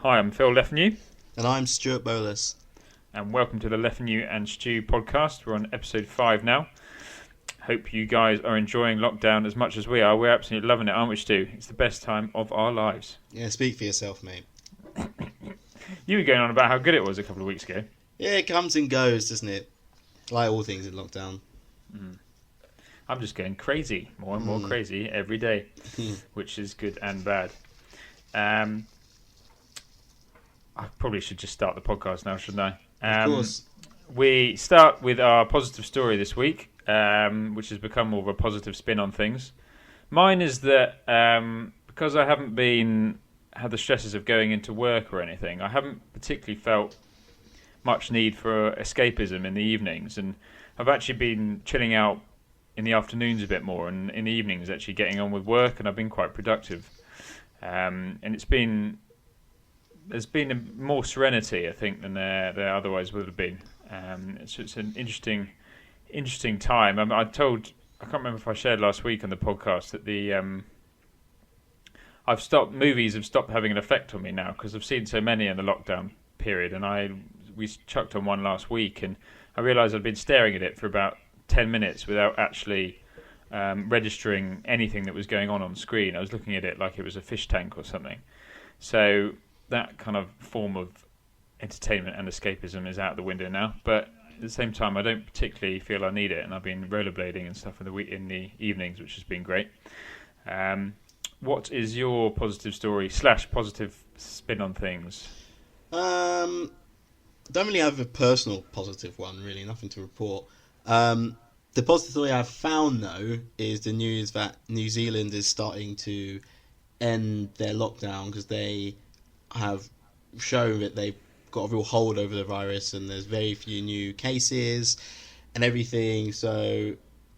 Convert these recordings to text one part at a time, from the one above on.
Hi, I'm Phil Lefanu, And I'm Stuart Bolus. and welcome to the Lefanu and Stu podcast. We're on episode 5 now. Hope you guys are enjoying lockdown as much as we are. We're absolutely loving it, aren't we, Stu? It's the best time of our lives. Yeah, speak for yourself, mate. You were going on about how good it was a couple of weeks ago. Yeah, it comes and goes, doesn't it? Like all things in lockdown. I'm just going crazy, more and more crazy every day, which is good and bad. I probably should just start the podcast now, shouldn't I? Of course. We start with our positive story this week, which has become more of a positive spin on things. Mine is that because I haven't had the stresses of going into work or anything, I haven't particularly felt much need for escapism in the evenings, and I've actually been chilling out in the afternoons a bit more, and in the evenings actually getting on with work, and I've been quite productive. And there's been more serenity, I think, than there otherwise would have been. It's an interesting time. I can't remember if I shared last week on the podcast that movies have stopped having an effect on me now because I've seen so many in the lockdown period, and we chucked on one last week, and I realised I'd been staring at it for about 10 minutes without actually registering anything that was going on screen. I was looking at it like it was a fish tank or something. So that kind of form of entertainment and escapism is out the window now. But at the same time, I don't particularly feel I need it, and I've been rollerblading and stuff in the evenings, which has been great. What is your positive story / positive spin on things? Don't really have a personal positive one, really. Nothing to report. The positive story I've found, though, is the news that New Zealand is starting to end their lockdown because they have shown that they've got a real hold over the virus and there's very few new cases and everything. So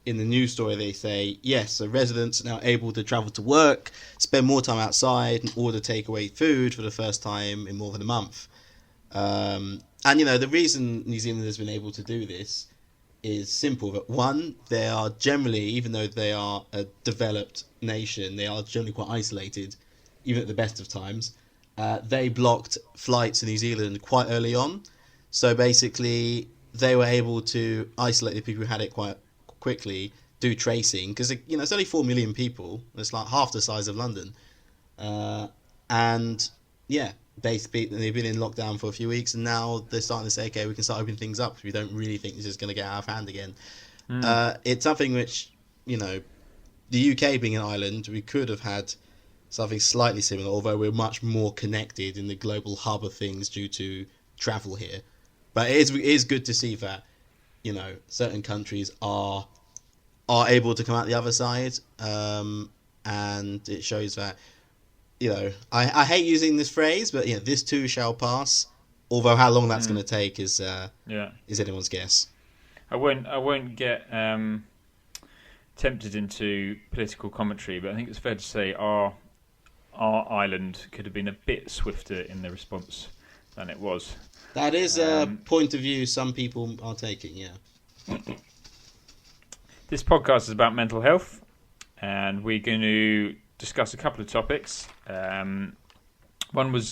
in the news story they say, yes, so residents are now able to travel to work, spend more time outside and order takeaway food for the first time in more than a month. And, the reason New Zealand has been able to do this is simple. That one, they are generally, even though they are a developed nation, they are generally quite isolated, even at the best of times. They blocked flights to New Zealand quite early on. So basically, they were able to isolate the people who had it quite quickly, do tracing, because it's only 4 million people. It's like half the size of London. And yeah, basically they've been in lockdown for a few weeks, and now they're starting to say, okay, we can start opening things up. We don't really think this is going to get out of hand again. It's something which, the UK being an island, we could have had something slightly similar, although we're much more connected in the global hub of things due to travel here. But it is good to see that, certain countries are able to come out the other side, and it shows that, I hate using this phrase, but this too shall pass. Although how long that's going to take is anyone's guess. I won't get tempted into political commentary, but I think it's fair to say our island could have been a bit swifter in the response than it was. That is a point of view some people are taking, yeah. This podcast is about mental health, and we're going to discuss a couple of topics. One was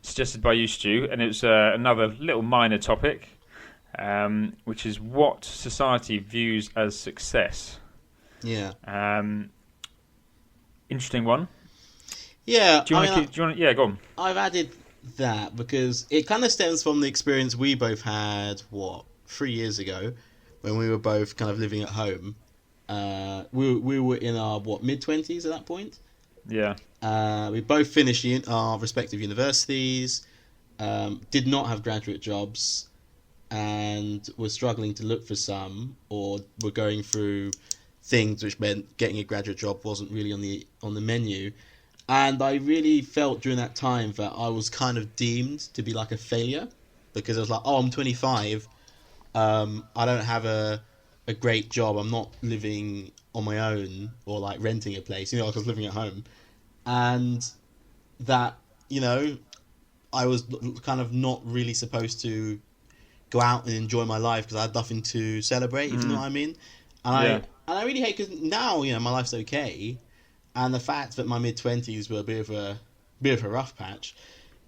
suggested by you, Stu, and it was another little minor topic, which is what society views as success. Yeah. Interesting one. Yeah. Do you want to? Yeah, go on. I've added that because it kind of stems from the experience we both had, 3 years ago, when we were both kind of living at home. We were in our, mid-20s at that point? Yeah. We both finished our respective universities, did not have graduate jobs, and were struggling to look for some, or were going through things which meant getting a graduate job wasn't really on the menu. And I really felt during that time that I was kind of deemed to be like a failure, because I was like, I'm 25, I don't have a great job, I'm not living on my own or like renting a place, I was living at home. And that, I was kind of not really supposed to go out and enjoy my life because I had nothing to celebrate, if you know what I mean. And I really hate, because now, my life's okay. And the fact that my mid-20s were a bit of a rough patch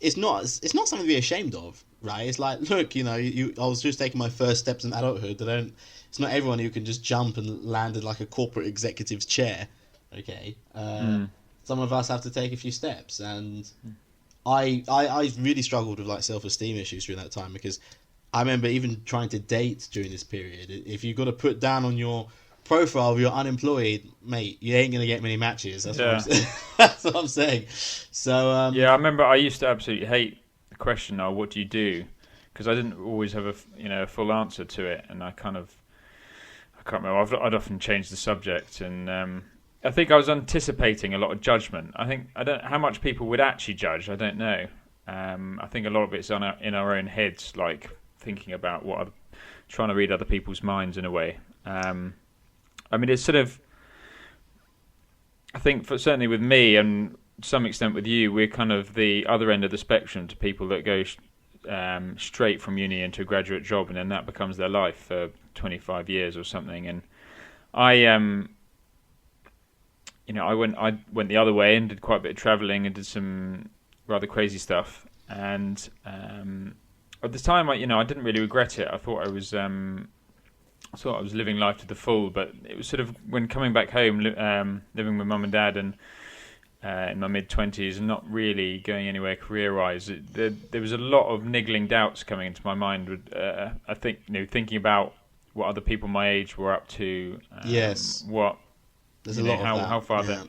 it's not something to be ashamed of, right? It's like, look, I was just taking my first steps in adulthood. It's not everyone who can just jump and land in like a corporate executive's chair. Okay, some of us have to take a few steps, and I really struggled with like self-esteem issues during that time, because I remember even trying to date during this period. If you've got to put down on your profile if you're unemployed, mate, you ain't gonna get many matches. That's what I'm saying. That's what I'm saying. So I remember I used to absolutely hate the question, "Oh, what do you do?" Because I didn't always have a full answer to it, and I can't remember. I'd often change the subject, and I think I was anticipating a lot of judgment. I don't how much people would actually judge. I don't know. I think a lot of it's in our own heads, like thinking about trying to read other people's minds in a way. I mean, it's sort of, I think certainly with me and to some extent with you, we're kind of the other end of the spectrum to people that go straight from uni into a graduate job, and then that becomes their life for 25 years or something. And I went the other way and did quite a bit of travelling and did some rather crazy stuff. And at the time, I didn't really regret it. I thought I was living life to the full, but it was sort of when coming back home, living with mum and dad, and in my mid-20s, and not really going anywhere career-wise. There was a lot of niggling doubts coming into my mind. I think thinking about what other people my age were up to. Yes, there's a lot of that. How far that.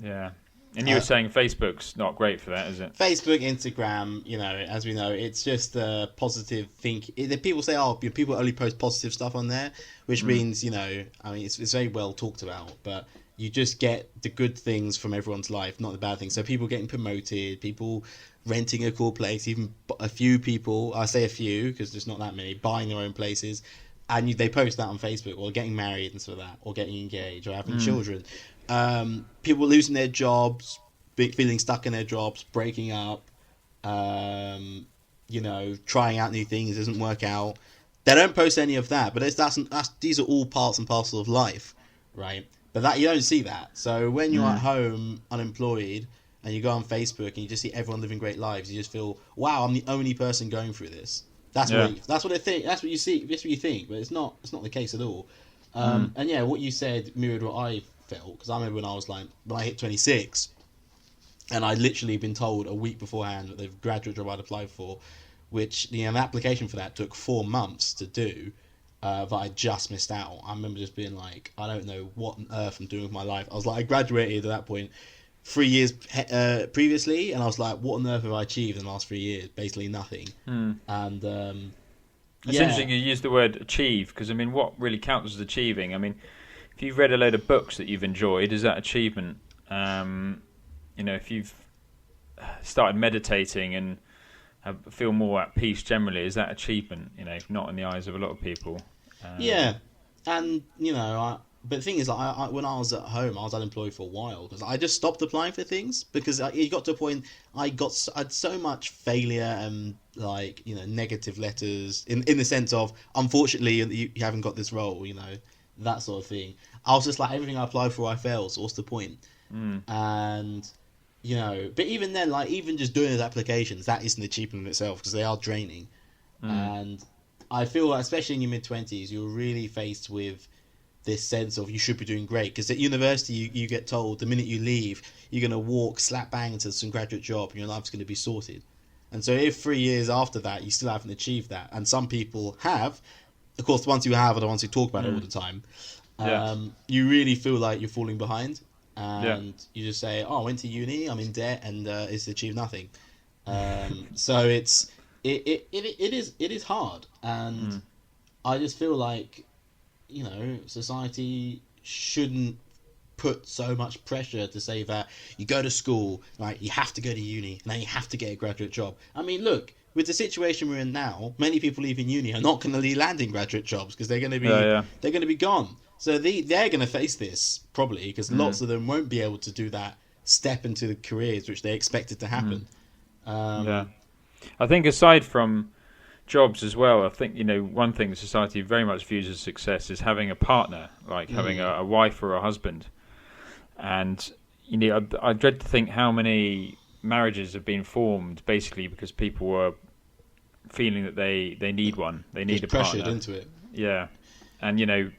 Yeah. And you were saying Facebook's not great for that, is it? Facebook, Instagram, as we know, it's just a positive thing. People say, people only post positive stuff on there, which means, it's very well talked about, but you just get the good things from everyone's life, not the bad things. So people getting promoted, people renting a cool place, even a few people, I say a few because there's not that many, buying their own places, and they post that on Facebook, or getting married and stuff like that, or getting engaged, or having children. People losing their jobs, feeling stuck in their jobs, breaking up, trying out new things, doesn't work out. They don't post any of that, but these are all parts and parcel of life, right? But that you don't see that. So when you're at home, unemployed, and you go on Facebook and you just see everyone living great lives, you just feel, wow, I'm the only person going through this. That's what they think. That's what you see. That's what you think, but it's not the case at all. And what you said mirrored what I felt, because I remember when I hit 26, and I'd literally been told a week beforehand that the graduate job I'd applied for, which the application for that took 4 months to do, that I just missed out. I remember just being like, I don't know what on earth I'm doing with my life. I was like, I graduated at that point 3 years previously, and I was like, what on earth have I achieved in the last 3 years? Basically nothing. And it's interesting you use the word achieve, because what really counts as achieving? If you've read a load of books that you've enjoyed, is that achievement? If you've started meditating and feel more at peace generally, is that achievement? Not in the eyes of a lot of people. And but the thing is, when I was at home, I was unemployed for a while because I just stopped applying for things, because it got to a point I had so much failure and negative letters in the sense of, unfortunately you haven't got this role, that sort of thing. I was just like, everything I applied for I failed, so what's the point? And but even then, even just doing those applications, that is an achievement in itself, because they are draining. And I feel, especially in your mid-20s, you're really faced with this sense of you should be doing great, because at university you get told the minute you leave you're going to walk slap bang into some graduate job and your life's going to be sorted. And so if 3 years after that you still haven't achieved that, and some people have, of course the ones who have are the ones who talk about it all the time, you really feel like you're falling behind, and you just say, I went to uni, I'm in debt, and it's achieved nothing. So it is hard, and I just feel like society shouldn't put so much pressure to say that you go to school, right, you have to go to uni, and then you have to get a graduate job. Look, with the situation we're in now, many people leaving uni are not going to be landing graduate jobs, because they're going to be they're going to be gone. So they're going to face this probably, because lots of them won't be able to do that step into the careers which they expected to happen. I think aside from jobs as well, I think one thing that society very much views as success is having a partner, like having a wife or a husband. And I dread to think how many marriages have been formed basically because people were feeling that they need one, they need a pressured partner. into it. Yeah, and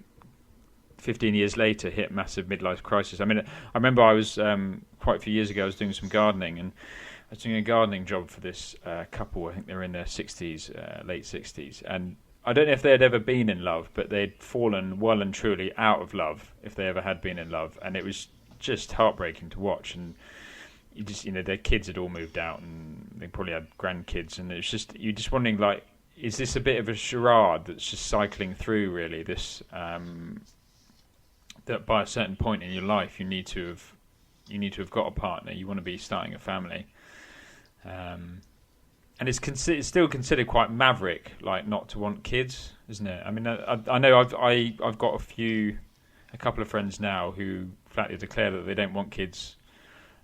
15 years later hit massive midlife crisis. I mean, I remember I was quite a few years ago, I was doing some gardening, and I was doing a gardening job for this couple. I think they were in their 60s, late 60s, and I don't know if they had ever been in love, but they'd fallen well and truly out of love, if they ever had been in love, and it was just heartbreaking to watch. And their kids had all moved out, and they probably had grandkids, and it's just, you're just wondering, like, is this a bit of a charade that's just cycling through, really? This that by a certain point in your life you need to have got a partner, you want to be starting a family, and it's still considered quite maverick, like, not to want kids, isn't it? I mean, I know I've got a couple of friends now who flatly declare that they don't want kids,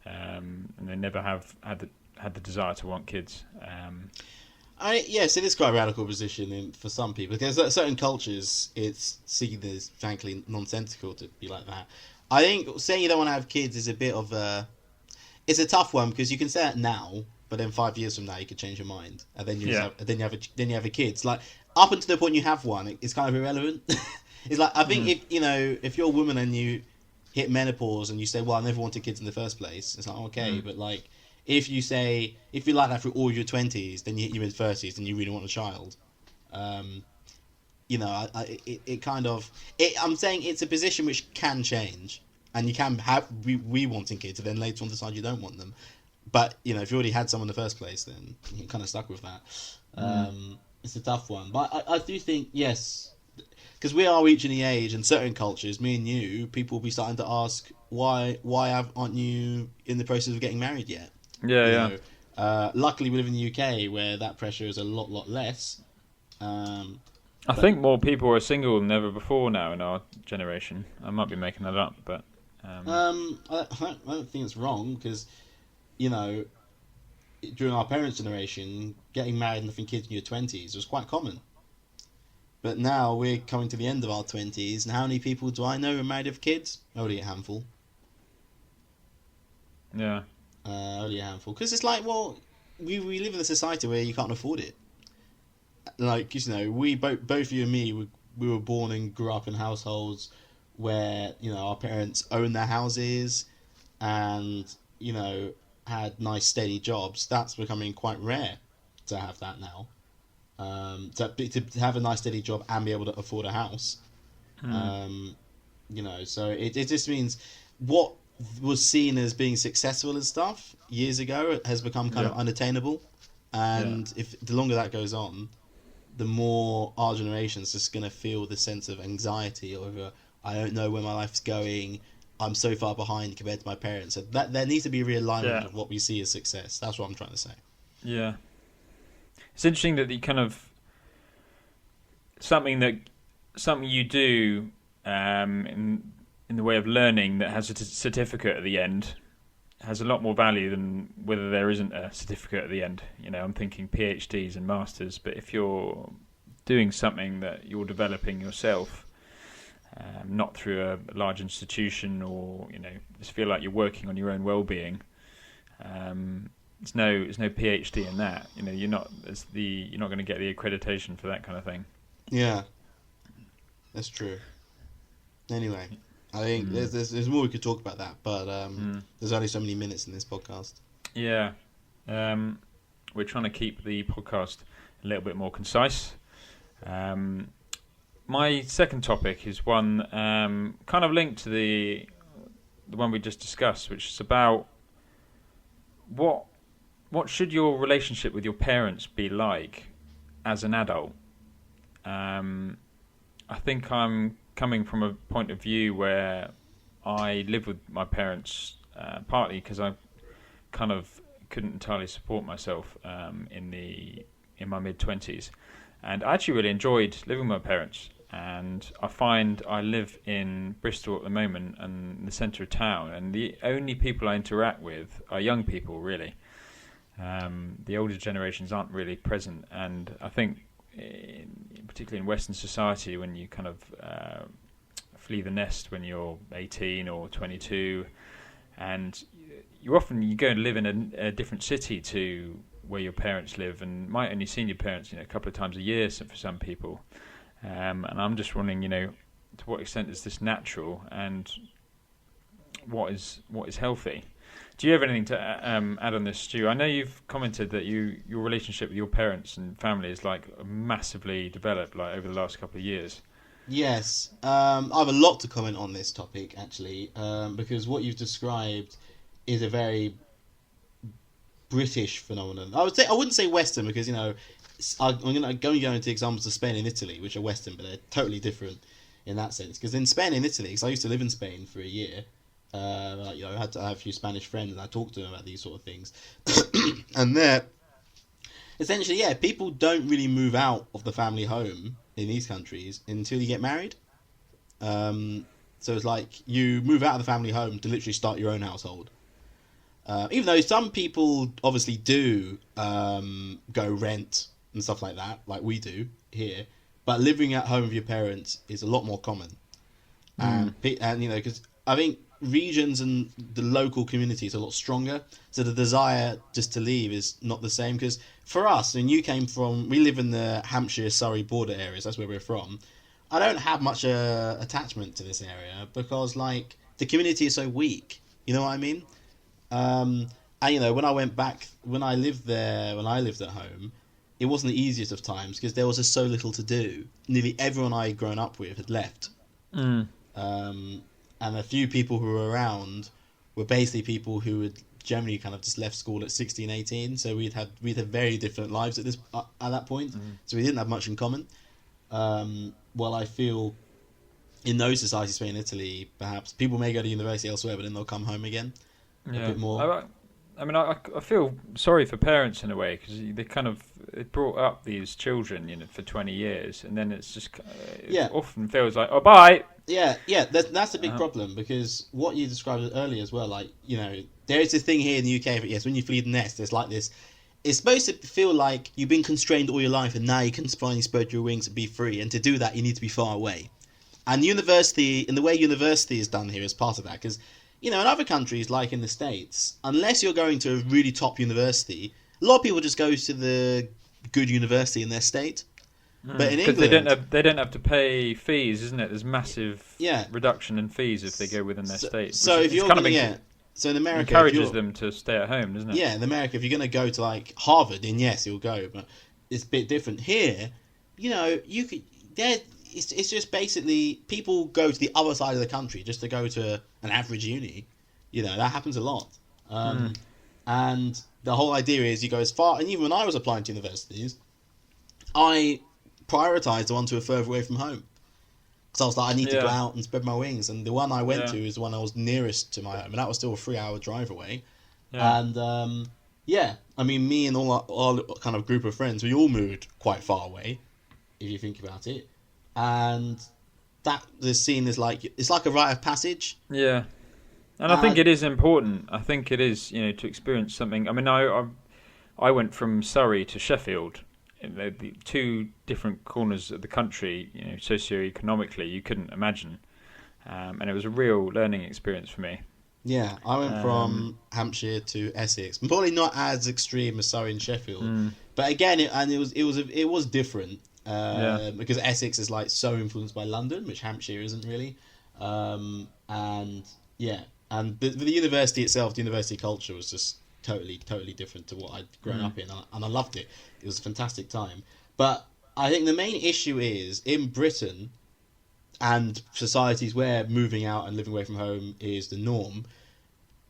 and they never have had the desire to want kids. Yes, it is quite a radical position for some people, because certain cultures it's seen as frankly nonsensical to be like that. I think saying you don't want to have kids is a bit of it's a tough one, because you can say it now, but then 5 years from now you could change your mind, and then you have a kid. It's like, up until the point you have one, it's kind of irrelevant. It's like, I think if you're a woman and you hit menopause and you say, well, I never wanted kids in the first place, it's like, okay, but like, if you say, if you're like that through all your 20s, then you hit your mid-30s and you really want a child, I'm saying it's a position which can change, and you can have we wanting kids, and then later on decide you don't want them. But if you already had some in the first place, then you're kind of stuck with that. It's a tough one, but I do think, yes, because we are reaching the age in certain cultures, me and you, people will be starting to ask, why aren't you in the process of getting married yet? Yeah. Luckily, we live in the UK where that pressure is a lot less. I think more people are single than ever before now in our generation. I might be making that up, but I don't think it's wrong, because during our parents' generation, getting married and having kids in your 20s was quite common. But now we're coming to the end of our 20s, and how many people do I know who are married with kids? Only a handful. Yeah. Only a handful. Because it's like, well, we live in a society where you can't afford it. Like, we both you and me, we were born and grew up in households where, our parents owned their houses and, had nice steady jobs. That's becoming quite rare to have that now. To have a nice steady job and be able to afford a house. So it just means what was seen as being successful and stuff years ago has become kind of unattainable, and if the longer that goes on, the more our generation's just going to feel the sense of anxiety over, I don't know where my life's going, I'm so far behind compared to my parents. So that there needs to be a realignment of what we see as success. That's what I'm trying to say. Yeah, it's interesting that you kind of something you do in the way of learning that has a certificate at the end has a lot more value than whether there isn't a certificate at the end. I'm thinking PhDs and masters, but if you're doing something that you're developing yourself, not through a large institution, or just feel like you're working on your own well-being, there's no PhD in that. You're not going to get the accreditation for that kind of thing. Yeah, that's true. Anyway, I think there's more we could talk about that, but there's only so many minutes in this podcast. Yeah, we're trying to keep the podcast a little bit more concise. My second topic is one kind of linked to the one we just discussed, which is about what should your relationship with your parents be like as an adult. I think I'm coming from a point of view where I live with my parents partly because I kind of couldn't entirely support myself in my mid-20s, and I actually really enjoyed living with my parents. And I find I live in Bristol at the moment, and in the centre of town, and the only people I interact with are young people, really. The older generations aren't really present, and I think particularly in Western society, when you kind of flee the nest when you're 18 or 22, and you go and live in a different city to where your parents live, and might only see your parents, a couple of times a year for some people. And I'm just wondering, to what extent is this natural, and what is healthy? Do you have anything to add on this, Stu? I know you've commented that your relationship with your parents and family is like massively developed, like over the last couple of years. Yes, I have a lot to comment on this topic actually, because what you've described is a very British phenomenon. I wouldn't say Western, because I'm going to go into examples of Spain and Italy, which are Western, but they're totally different in that sense. Because in Spain and Italy, because I used to live in Spain for a year, I have a few Spanish friends, and I talked to them about these sort of things. And there, essentially, people don't really move out of the family home in these countries until you get married. So it's like you move out of the family home to literally start your own household. Even though some people obviously do go rent and stuff like that, like we do here, but living at home with your parents is a lot more common. And because I think regions and the local community is a lot stronger, so the desire just to leave is not the same. Because for us, and we live in the Hampshire-Surrey border areas, that's where we're from. I don't have much attachment to this area because like the community is so weak. You know what I mean? And when I lived at home, it wasn't the easiest of times because there was just so little to do. Nearly everyone I'd grown up with had left. And a few people who were around were basically people who had generally kind of just left school at 16, 18. So we'd had very different lives at that point. So we didn't have much in common. Well, I feel in those societies, Spain and Italy, perhaps people may go to university elsewhere, but then they'll come home again a bit more. I feel sorry for parents in a way, because they brought up these children, for 20 years, and then it's just it often feels like, oh, bye. Yeah, that's a big problem, because what you described earlier as well, like, there is this thing here in the UK, but yes, when you flee the nest, there's like this, it's supposed to feel like you've been constrained all your life and now you can finally spread your wings and be free, and to do that you need to be far away. And university, and the way university is done here is part of that, because, in other countries, like in the States, unless you're going to a really top university, a lot of people just go to the good university in their state. But in England, they don't have to pay fees, isn't it? There's massive reduction in fees if they go within their state. So if you're so in America, encourages them to stay at home, doesn't it? Yeah, in America, if you're going to go to like Harvard, then yes, you'll go. But it's a bit different here. You could it's just basically people go to the other side of the country just to go to an average uni. That happens a lot. And the whole idea is you go as far, and even when I was applying to universities, I prioritised the ones who were further away from home. Because I was like, I need to go out and spread my wings. And the one I went to is the one I was nearest to my home, and that was still a 3-hour drive away. Yeah. And me and all our kind of group of friends, we all moved quite far away, if you think about it. And that is seen as like, it's like a rite of passage. Yeah. And I think it is important. I think it is, to experience something. I mean, I went from Surrey to Sheffield, the two different corners of the country, socio-economically, you couldn't imagine. And it was a real learning experience for me. Yeah, I went from Hampshire to Essex. Probably not as extreme as Surrey and Sheffield, but again, it was different. Because Essex is like so influenced by London, which Hampshire isn't really, and the university itself, the university culture was just totally different to what I'd grown up in, and I loved it. It was a fantastic time. But I think the main issue is in Britain and societies where moving out and living away from home is the norm.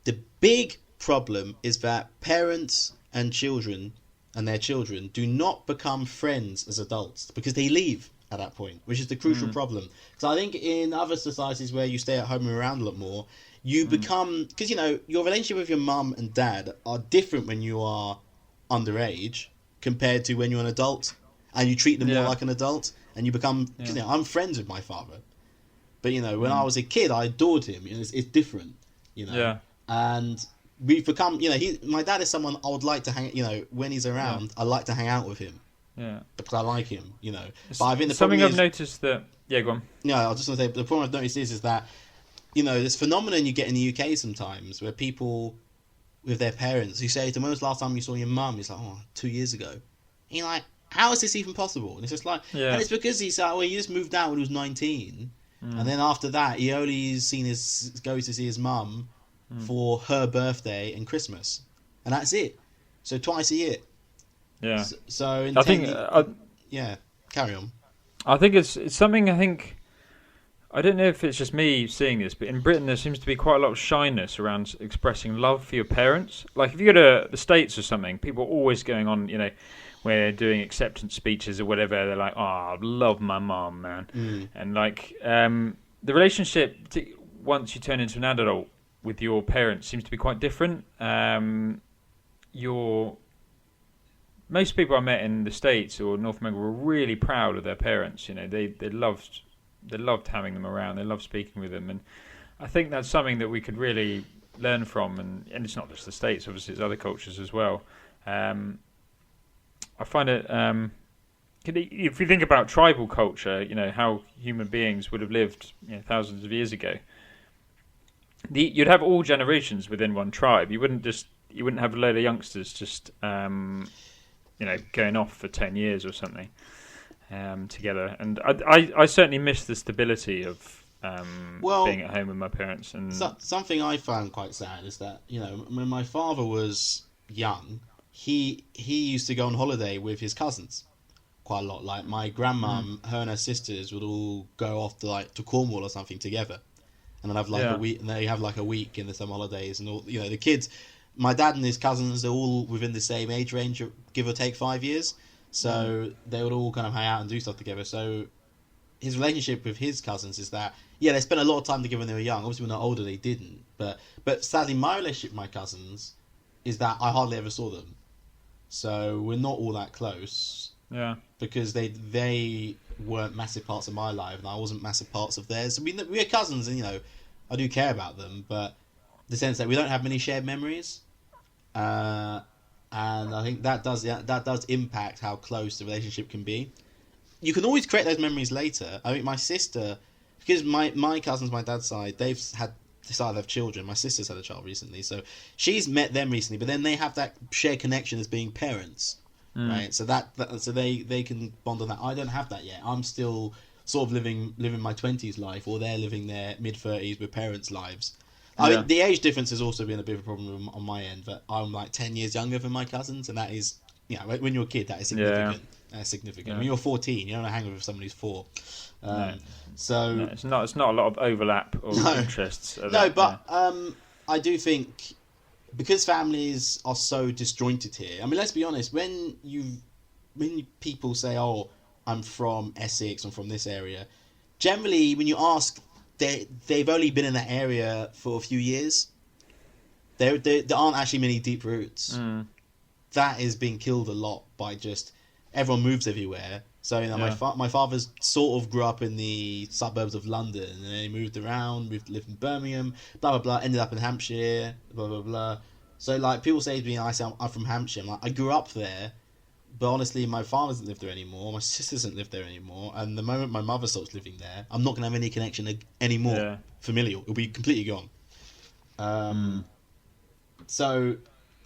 The big problem is that parents and children and their children do not become friends as adults because they leave at that point, which is the crucial problem. Because I think in other societies where you stay at home and around a lot more, you become... Because, your relationship with your mum and dad are different when you are underage compared to when you're an adult, and you treat them more like an adult, and you become... Because, I'm friends with my father. But, when I was a kid, I adored him. It's different, And... we've become, my dad is someone I would like to hang, when he's around, I like to hang out with him. Yeah. Because I like him, But I think I've noticed that... Yeah, go on. Yeah, I was just going to say, the problem I've noticed is that, this phenomenon you get in the UK sometimes where people with their parents who say to them, when was the last time you saw your mum? It's like, 2 years ago. And you're like, how is this even possible? And it's just like, and it's because he's like, well, he just moved out when he was 19. And then after that, he only goes to see his mum for her birthday and Christmas. And that's it. So twice a year. Yeah. So in I think, yeah, carry on. I think it's something, I don't know if it's just me seeing this, but in Britain there seems to be quite a lot of shyness around expressing love for your parents. Like if you go to the States or something, people are always going on, where they're doing acceptance speeches or whatever. They're like, I love my mom, man. And like the relationship, once you turn into an adult with your parents, seems to be quite different. Most people I met in the States or North America were really proud of their parents. They loved having them around. They loved speaking with them, and I think that's something that we could really learn from. And it's not just the States; obviously, it's other cultures as well. I find it. If you think about tribal culture, how human beings would have lived thousands of years ago. You'd have all generations within one tribe. You wouldn't have a load of youngsters just going off for 10 years or something together. And I certainly miss the stability of being at home with my parents. And something I found quite sad is that when my father was young, he used to go on holiday with his cousins quite a lot. Like my grandmum, her and her sisters would all go off to Cornwall or something together, and then have a week. And they have like a week in the summer holidays, and all the kids. My dad and his cousins are all within the same age range, give or take 5 years. So they would all kind of hang out and do stuff together. So his relationship with his cousins is that, they spent a lot of time together when they were young. Obviously, when they're older, they didn't. But sadly, my relationship with my cousins is that I hardly ever saw them. So we're not all that close. Yeah. Because they weren't massive parts of my life, and I wasn't massive parts of theirs. I mean, we're cousins, and I do care about them, but the sense that we don't have many shared memories. And I think that does impact how close the relationship can be. You can always create those memories later. I mean, my sister, because my cousins, my dad's side, they've decided to have children. My sister's had a child recently, so she's met them recently. But then they have that shared connection as being parents, right? So so they can bond on that. I don't have that yet. I'm still sort of living my 20s life, or they're living their mid-30s with parents' lives. I mean, the age difference has also been a bit of a problem on my end, but I'm like 10 years younger than my cousins, and that is, when you're a kid, that is significant. Yeah. That's significant. Yeah. When you're 14, you don't hang with someone who's 4. So it's not a lot of overlap or interests. I do think because families are so disjointed here. I mean, let's be honest. When people say, "Oh, I'm from Essex, I'm from this area," generally, when you ask, they've only been in that area for a few years. There aren't actually many deep roots. That is being killed a lot by just everyone moves everywhere. So my father's sort of grew up in the suburbs of London, and then he moved around, lived in Birmingham, blah blah blah, ended up in Hampshire, blah blah blah. So like people say to me, I say I'm from Hampshire. I'm like, I grew up there, but honestly, my father doesn't live there anymore. My sister doesn't live there anymore. And the moment my mother starts living there, I'm not going to have any connection anymore. Yeah. Familial. It'll be completely gone. So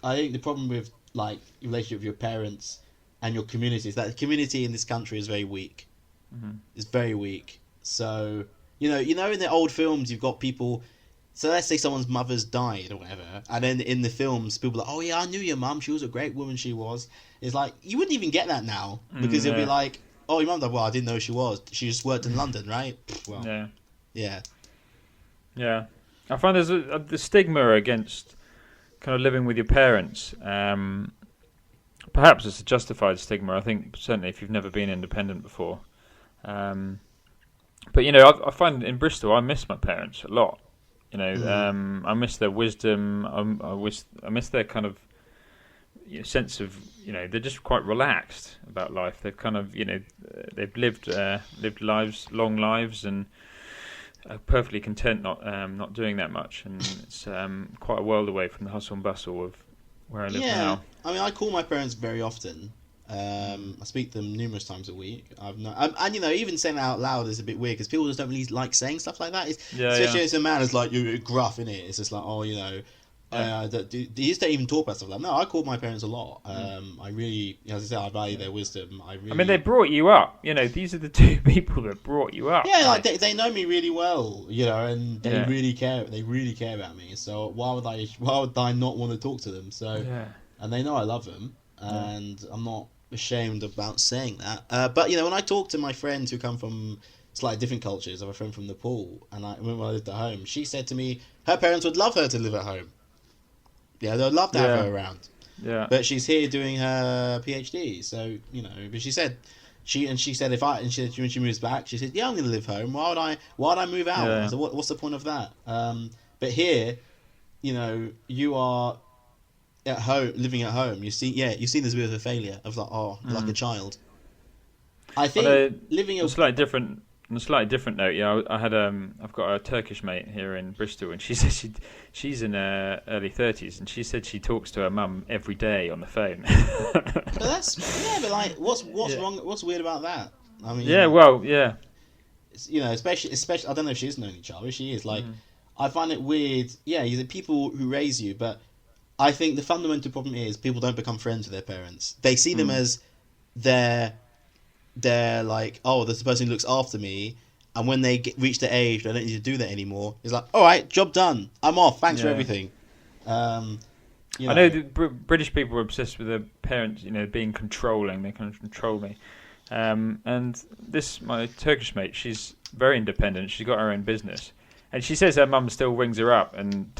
I think the problem with like your relationship with your parents and your community is that the community in this country is very weak. It's very weak. So, in the old films, you've got people... So let's say someone's mother's died or whatever, and then in the films, people are like, "Oh yeah, I knew your mum. She was a great woman. She was." It's like you wouldn't even get that now because it'll be like, "Oh, your mum died. Well, I didn't know she was. She just worked in London, right?" Well, yeah. I find there's the stigma against kind of living with your parents. Perhaps it's a justified stigma. I think certainly if you've never been independent before. But I find in Bristol, I miss my parents a lot. I miss their wisdom. I miss their kind of sense of, they're just quite relaxed about life. They've kind of, they've lived long lives, and are perfectly content not doing that much. And it's quite a world away from the hustle and bustle of where I live now. I mean, I call my parents very often. I speak to them numerous times a week. And even saying it out loud is a bit weird because people just don't really like saying stuff like that. Especially as a man, it's like you're gruff, innit? It's just like, These don't even talk about stuff like that. No, I call my parents a lot. I really, as I said, I value their wisdom. I mean, they brought you up. These are the two people that brought you up. Yeah, like they know me really well, and they really care. They really care about me. So why would I not want to talk to them? So, and they know I love them, and I'm not ashamed about saying that. But when I talk to my friends who come from slightly different cultures, I have a friend from Nepal, and when I lived at home, she said to me her parents would love her to live at home. Yeah, they'd love to have her around. Yeah. But she's here doing her PhD, so But she said when she moves back, she said, "Yeah, I'm going to live home. Why would I move out?" I said, "What's the point of that?" But here, you are at home, living at home. You see there's a bit of a failure of like a child. I think living a slightly different. On a slightly different note, I've got a Turkish mate here in Bristol, and she says she's in her early 30s, and she said she talks to her mum every day on the phone. But like, what's wrong? What's weird about that? I mean, especially I don't know if she's an only child, but she is. Like, I find it weird. Yeah, the people who raise you, but I think the fundamental problem is people don't become friends with their parents. They see them as they're like, oh, there's the person who looks after me, and when they reach the age they don't need to do that anymore, it's like, all right, job done, I'm off, thanks for everything. I know British people are obsessed with their parents, being controlling. They kind of control me. And my Turkish mate, she's very independent. She's got her own business, and she says her mum still rings her up and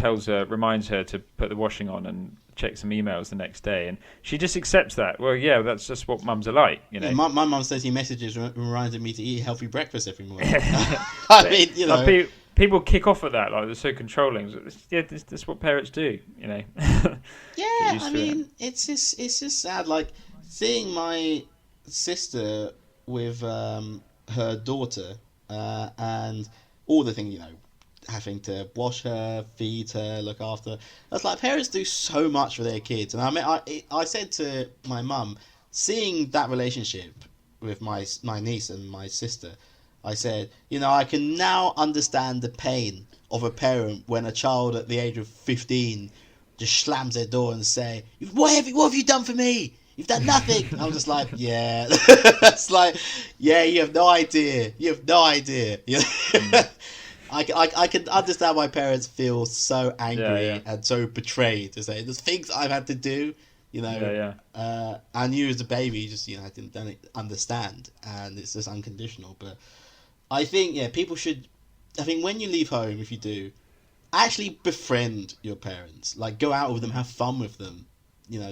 reminds her to put the washing on and check some emails the next day, and she just accepts that. Well, yeah, that's just what mums are like, Yeah, my mum says he messages reminding me to eat healthy breakfast every morning. I mean, like people kick off at that, like they're so controlling. Yeah, that's what parents do, Yeah, I mean, it's just sad. Like seeing my sister with her daughter and all the things, having to wash her, feed her, look after her. That's like, parents do so much for their kids. And I said to my mum, seeing that relationship with my niece and my sister, I said, I can now understand the pain of a parent when a child at the age of 15 just slams their door and say, what have you done for me? You've done nothing. I'm just like, yeah. That's like, yeah, you have no idea. I can understand why parents feel so angry and so betrayed to say there's things I've had to do, and you as a baby just don't understand, and it's just unconditional. But I think people should. I think when you leave home, if you do, actually befriend your parents. Like, go out with them, have fun with them.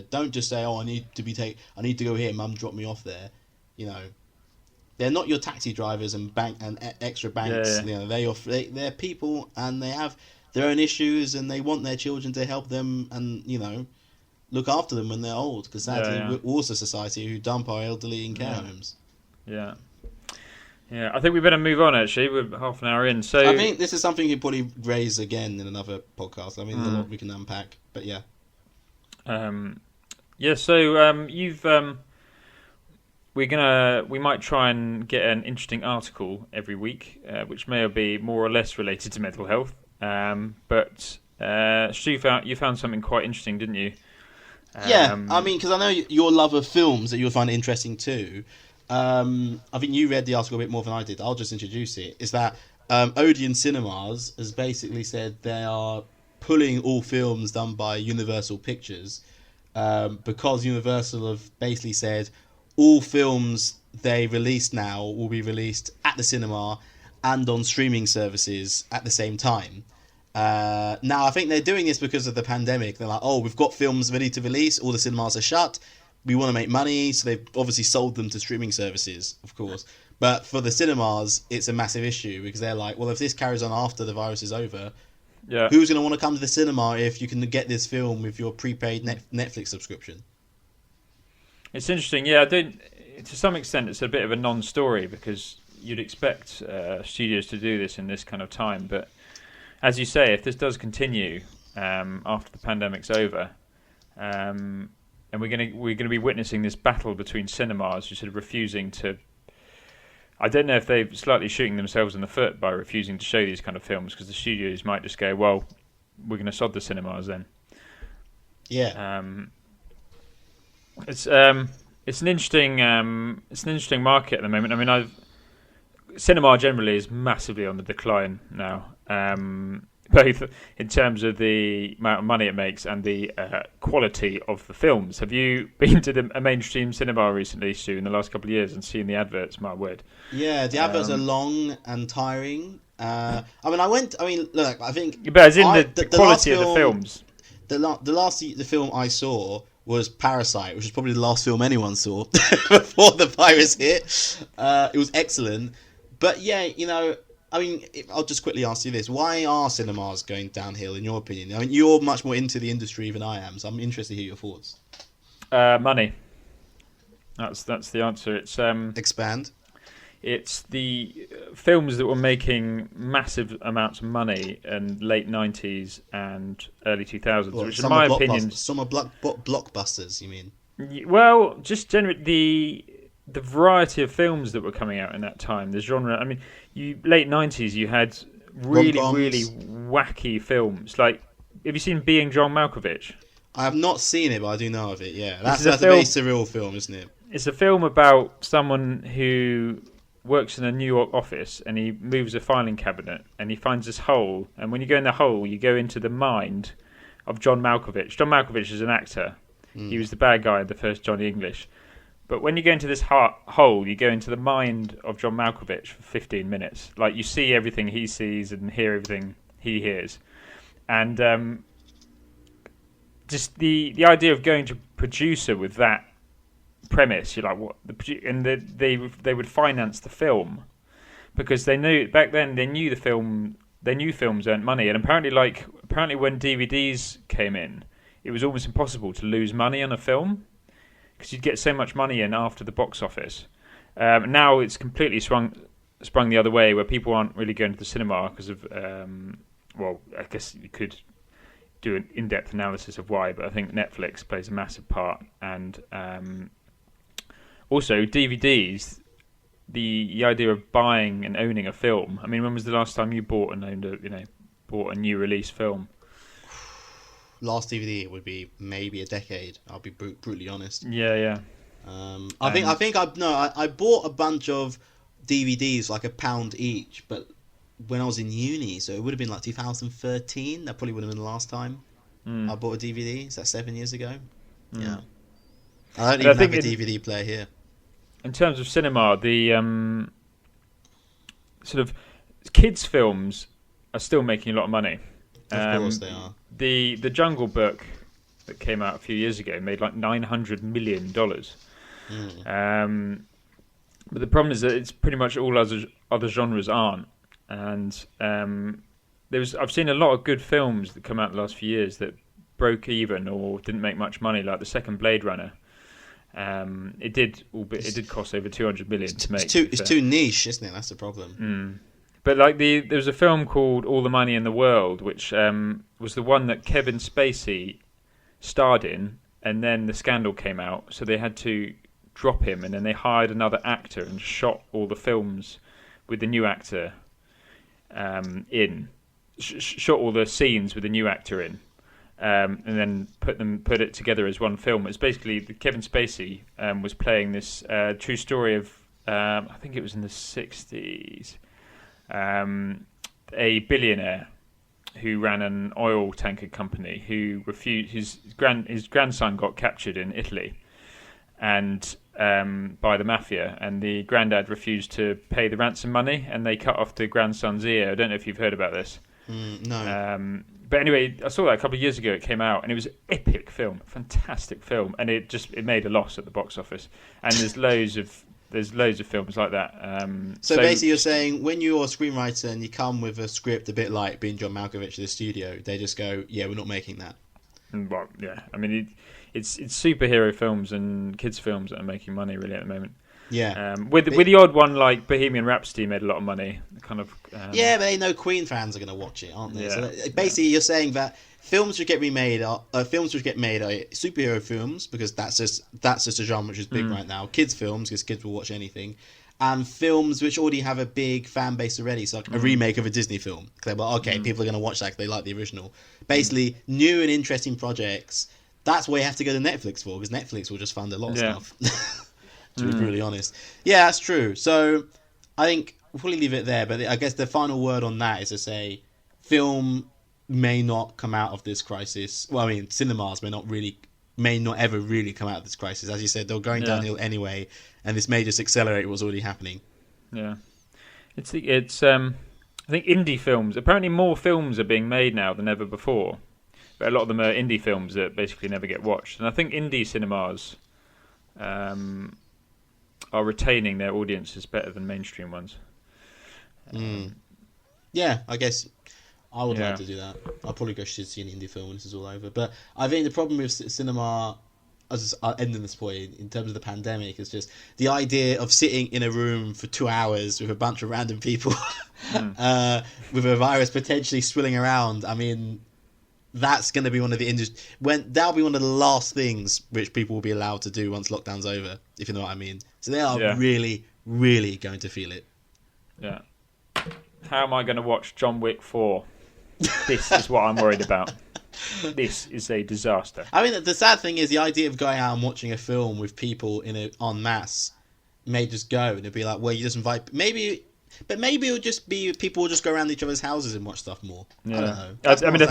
Don't just say, I need to go here. Mum dropped me off there. They're not your taxi drivers and extra banks. They're people, and they have their own issues, and they want their children to help them and look after them when they're old. Because sadly, we're also a society who dump our elderly in care homes. Yeah. Yeah, I think we better move on. Actually, we're half an hour in, so I think this is something you probably raise again in another podcast. I mean, there's a lot we can unpack, but yeah. So you've. We might try and get an interesting article every week, which may be more or less related to mental health. But Stu, you found something quite interesting, didn't you? I mean, because I know your love of films that you'll find interesting too. I think you read the article a bit more than I did. I'll just introduce it. Is that Odeon Cinemas has basically said they are pulling all films done by Universal Pictures because Universal have basically said all films they release now will be released at the cinema and on streaming services at the same time. Now, I think they're doing this because of the pandemic. They're like, we've got films ready to release, all the cinemas are shut, we want to make money, so they've obviously sold them to streaming services, of course. But for the cinemas, it's a massive issue because they're like, well, if this carries on after the virus is over, who's going to want to come to the cinema if you can get this film with your prepaid Netflix subscription? It's interesting, to some extent it's a bit of a non-story because you'd expect studios to do this in this kind of time, but as you say, if this does continue after the pandemic's over, and we're going to be witnessing this battle between cinemas who sort of refusing to. I don't know if they're slightly shooting themselves in the foot by refusing to show these kind of films because the studios might just go, well, we're going to sod the cinemas then. Yeah. It's an interesting market at the moment. I mean, cinema generally is massively on the decline now, both in terms of the amount of money it makes and the quality of the films. Have you been to a mainstream cinema recently, Stu, in the last couple of years and seen the adverts? My word. Yeah, the adverts are long and tiring. I mean, look, I think... But as in the quality of the films. The film I saw was Parasite, which was probably the last film anyone saw before the virus hit. It was excellent. But yeah, I mean, I'll just quickly ask you this. Why are cinemas going downhill, in your opinion? I mean, you're much more into the industry than I am, so I'm interested to hear your thoughts. Money. That's the answer. It's Expand. It's the films that were making massive amounts of money in late 90s and early 2000s, which in my opinion... Some are blockbusters, you mean? Well, just generally the variety of films that were coming out in that time, the genre. I mean, late 90s, you had really wacky films. Like, have you seen Being John Malkovich? I have not seen it, but I do know of it, yeah. That's a very surreal film, isn't it? It's a film about someone who works in a New York office and he moves a filing cabinet and he finds this hole. And when you go in the hole, you go into the mind of John Malkovich. John Malkovich is an actor. He was the bad guy in the first Johnny English. But when you go into this hole, you go into the mind of John Malkovich for 15 minutes. Like, you see everything he sees and hear everything he hears. And just the idea of going to producer with that premise, you're like, what? They would finance the film because they knew back then. They knew films earned money, and apparently when DVDs came in, it was almost impossible to lose money on a film because you'd get so much money in after the box office. Now it's completely sprung the other way, where people aren't really going to the cinema because of well, I guess you could do an in-depth analysis of why, but I think Netflix plays a massive part, and also DVDs. The idea of buying and owning a film. I mean, when was the last time you bought and owned bought a new release film? Last DVD would be maybe a decade. I'll be brutally honest. Yeah. I bought a bunch of DVDs like £1 each, but when I was in uni, so it would have been like 2013. That probably would have been the last time I bought a DVD. Is that 7 years ago? Yeah. I don't even have a DVD player here. In terms of cinema, the sort of kids' films are still making a lot of money. Of course they are. The Jungle Book that came out a few years ago made like $900 million. But the problem is that it's pretty much all other genres aren't. And I've seen a lot of good films that come out the last few years that broke even or didn't make much money, like the second Blade Runner. It did cost over $200 million to make. It's too niche, isn't it? That's the problem. But like there was a film called All the Money in the World, which was the one that Kevin Spacey starred in, and then the scandal came out, so they had to drop him, and then they hired another actor and shot all the films with the new actor shot all the scenes with the new actor in. And then put it together as one film. It's basically Kevin Spacey was playing this true story of I think it was in the 60s, a billionaire who ran an oil tanker company who refused. His grandson got captured in Italy, and by the mafia, and the granddad refused to pay the ransom money, and they cut off the grandson's ear. I don't know if you've heard about this. No. But anyway, I saw that a couple of years ago. It came out, and it was an epic film, fantastic film, and it made a loss at the box office. And there's loads of films like that. So basically, you're saying when you're a screenwriter and you come with a script a bit like being John Malkovich to the studio, they just go, "Yeah, we're not making that." Well, yeah, I mean, it's superhero films and kids films that are making money really at the moment. Yeah, with the odd one like Bohemian Rhapsody made a lot of money. Kind of. Yeah, but they know Queen fans are going to watch it, aren't they? Yeah, so basically, you're saying that films which get remade are superhero films because that's just a genre which is big right now. Kids films because kids will watch anything, and films which already have a big fan base already. So like a remake of a Disney film. People are going to watch that because they like the original. Basically, new and interesting projects that's why you have to go to Netflix for, because Netflix will just fund a lot of Yeah. stuff. To be brutally honest, yeah, that's true. So I think we'll probably leave it there. But I guess the final word on that is to say, film may not come out of this crisis. Well, I mean, cinemas may not ever really come out of this crisis. As you said, they're going downhill anyway, and this may just accelerate what's already happening. Yeah, it's I think indie films. Apparently, more films are being made now than ever before, but a lot of them are indie films that basically never get watched. And I think indie cinemas are retaining their audiences better than mainstream ones. Yeah, I guess I would like to do that. I'll probably go see an indie film when this is all over. But I think the problem with cinema, as I'll end on this point, in terms of the pandemic, is just the idea of sitting in a room for 2 hours with a bunch of random people with a virus potentially swirling around. I mean, that's going to be one of the that'll be one of the last things which people will be allowed to do once lockdown's over, if you know what I mean. So they are really, really going to feel it. Yeah. How am I going to watch John Wick 4? This is what I'm worried about. This is a disaster. I mean, the sad thing is the idea of going out and watching a film with people en masse may just go, and it'll be like, well, you just invite But maybe it'll just be people will just go around each other's houses and watch stuff more. Yeah. I don't know.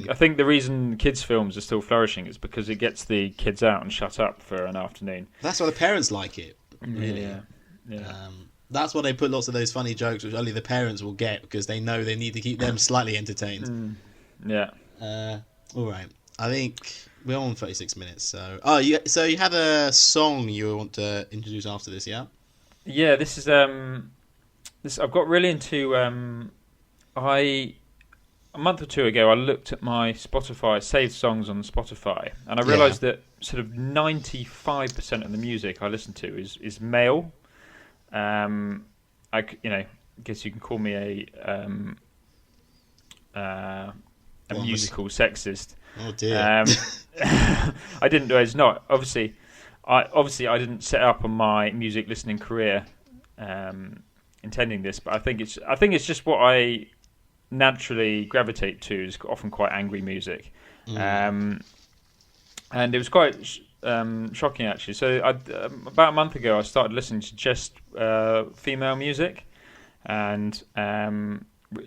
I think the reason kids' films are still flourishing is because it gets the kids out and shut up for an afternoon. That's why the parents like it. Really. Yeah. That's why they put lots of those funny jokes, which only the parents will get because they know they need to keep them slightly entertained. Yeah. All right. I think we're on 36 minutes. So, you had a song you want to introduce after this, yeah? Yeah. This is I've got really into. A month or two ago, I looked at my Spotify saved songs on Spotify, and I realised that sort of 95% of the music I listen to is male. I guess you can call me a musical sexist. Oh dear. I didn't know it's not. Obviously, I didn't set up on my music listening career intending this, but I think it's just what I naturally gravitate to is often quite angry music, and it was quite shocking actually. So about a month ago, I started listening to just female music, and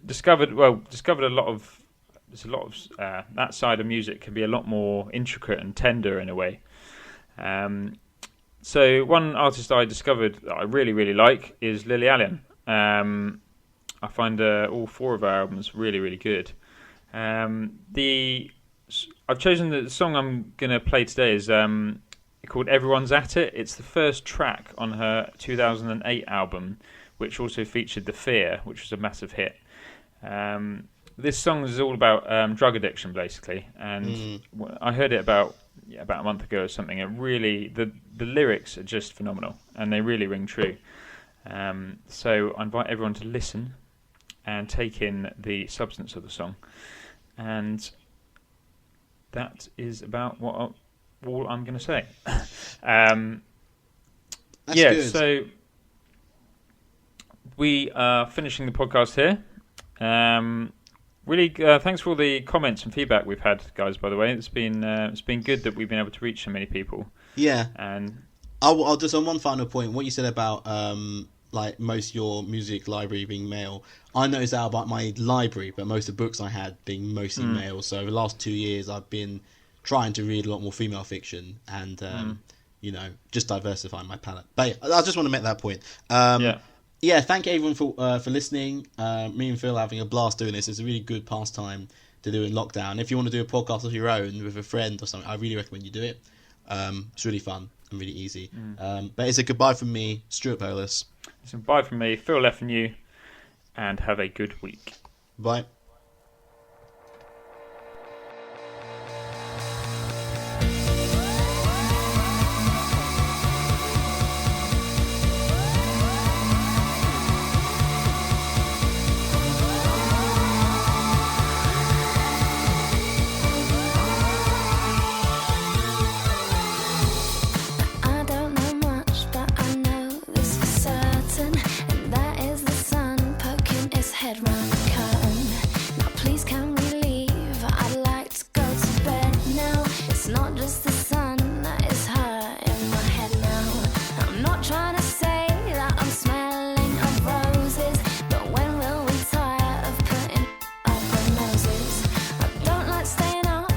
discovered a lot of that side of music can be a lot more intricate and tender in a way. So one artist I discovered that I really, really like is Lily Allen. I find all four of her albums really, really good. I've chosen the song I'm going to play today is called Everyone's At It. It's the first track on her 2008 album, which also featured The Fear, which was a massive hit. This song is all about drug addiction, basically, and I heard it about a month ago or something. It really, the lyrics are just phenomenal, and they really ring true. So I invite everyone to listen and take in the substance of the song, and that is about all I'm going to say. Good. So we are finishing the podcast here. Really, thanks for all the comments and feedback we've had, guys. By the way, it's been good that we've been able to reach so many people. Yeah, and I'll just on one final point. What you said about like most of your music library being male, I noticed that about my library, but most of the books I had being mostly male. So over the last 2 years, I've been trying to read a lot more female fiction and just diversifying my palette. But I just want to make that point. Yeah, thank everyone for listening. Me and Phil are having a blast doing this. It's a really good pastime to do in lockdown. If you want to do a podcast of your own with a friend or something, I really recommend you do it. It's really fun and really easy. But it's a goodbye from me, Stuart Polis. It's a goodbye from me, Phil Leffenu, and have a good week. Bye. Head round the curtain. trying to say that I'm smelling of roses, but when will we tire of putting up our noses? I don't like staying up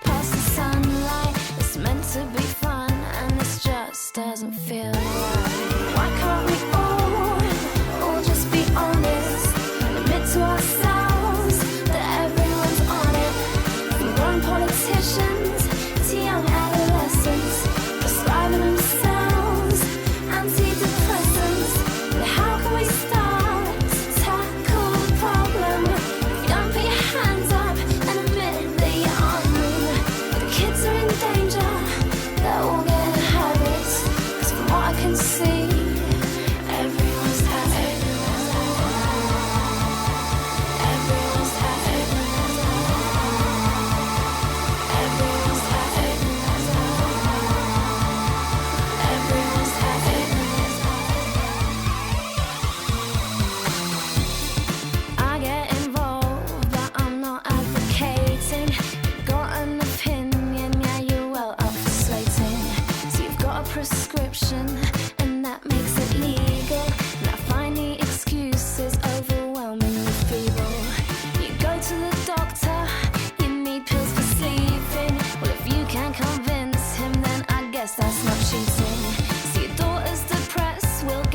past the sunlight. It's meant to be fun and this just doesn't feel right. Why can't we all just be honest, admit to ourselves that everyone's on it, from grown politicians to young adolescents, prescribing themselves antidepressants. But how can we start to tackle the problem if you don't put your hands up and admit that you're on move? The kids are in danger, they're all getting habits, 'cause from what I can see, everyone's having everyone's having everyone's having everyone's having. I get involved, but I'm not advocating. You've got an opinion, yeah, you're well up for slating. So you've got a prescription, and that makes it legal. And I find the excuses overwhelmingly feeble. You go to the doctor, you need pills for sleeping. Well, if you can't convince him, then I guess that's not cheating. So your daughter's depressed, we'll